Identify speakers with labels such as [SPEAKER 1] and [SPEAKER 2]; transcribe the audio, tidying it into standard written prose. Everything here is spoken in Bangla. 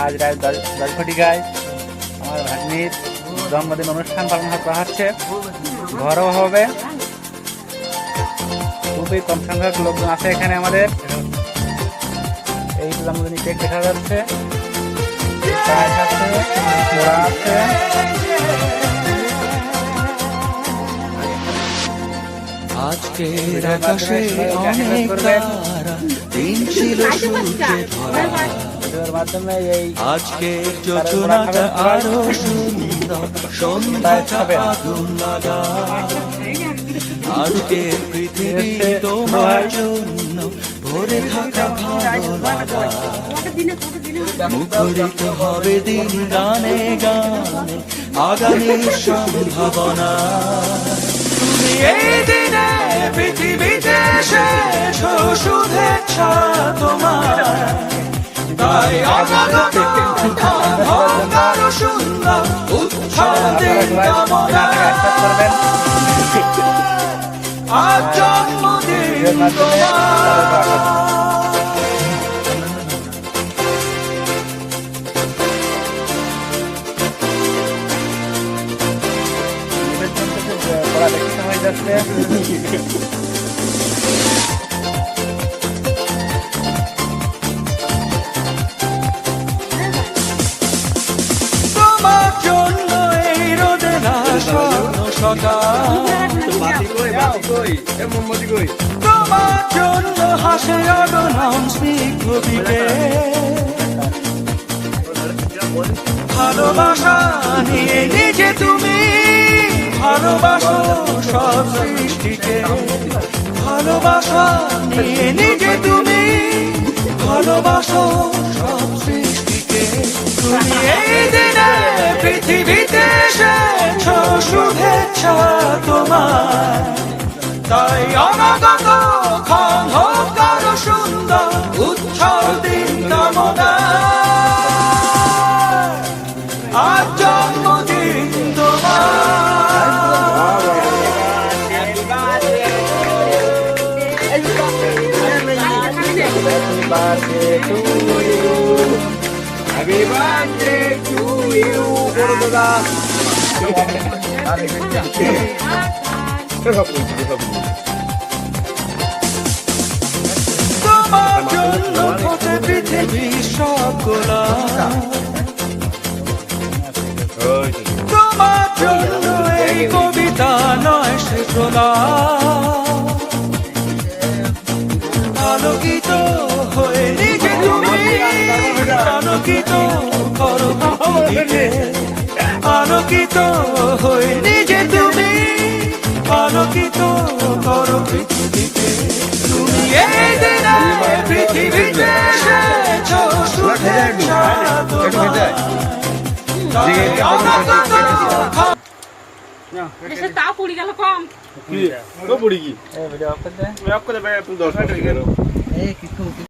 [SPEAKER 1] আজ রাত 10 ঘটিকায় আমার ভাগ্নির জন্মদিন অনুষ্ঠান পালন করা হচ্ছে। ঘরোয়া হবে, খুবই কম সংখ্যক লোকজন আছে এখানে আমাদের। এই জন্মদিন কেক দেখা যাচ্ছে,
[SPEAKER 2] আজকের আকাশে অনেক তারা, দিন ছিল সূর্যে ভরা। আজকে যোজনাটা আরো সুন্দর, সন্ধ্যাটা আগুন লাগা। আজকে পৃথিবী তোমার জন্য ভরে থাকা ভালো লাগা। মুখরিত হবে দিন গানে গানে, আগামীর সম্ভাবনা। তুমি এই দিনে পৃথিবীতে শেষ শুভেচ্ছা তোমার। তাই অনাগত অহংকার সুন্দর উৎসবের কামনা। আজ জন্মদিন তোমার।
[SPEAKER 1] হয়ে যাচ্ছে।
[SPEAKER 2] তোমার জন্য এই রোদে না স্বপ্ন সকাল। তোমার জন্য হাসে অগণন স্নিগ্ধ বিকেল। ভালোবাসা নিয়ে নিজে তুমি ভালোবাসো সব সৃষ্টিকে। ভালোবাসা নিয়ে নিজে তুমি ভালোবাসো সব সৃষ্টিকে। তুমি এই দিনে পৃথিবীতে এসেছ শুভেচ্ছা তোমার। তাই অনাগত ক্ষণ হোক আরো সুন্দর উৎসব দিন কামনা। আজ জন্মদিন তোমার।
[SPEAKER 1] Happy birthday to you, Gurudada.
[SPEAKER 2] তোমার জন্য ফোটে পৃথিবীর সব গোলাপ। তোমার জন্য এই কবিতা নয় সে গোলাপ। আলোকিত হয়ে নিজে তুমি আলোকিত করো পৃথিবীকে। আলোকিত হয়ে নিজে তুমি আলোকিত করো পৃথিবীকে। তুমি এই দিনে পৃথিবীতে এসেছ শুভেচ্ছা তোমার।
[SPEAKER 3] তাও পুড়ি গেল কম
[SPEAKER 1] ভিডিও অফ করতে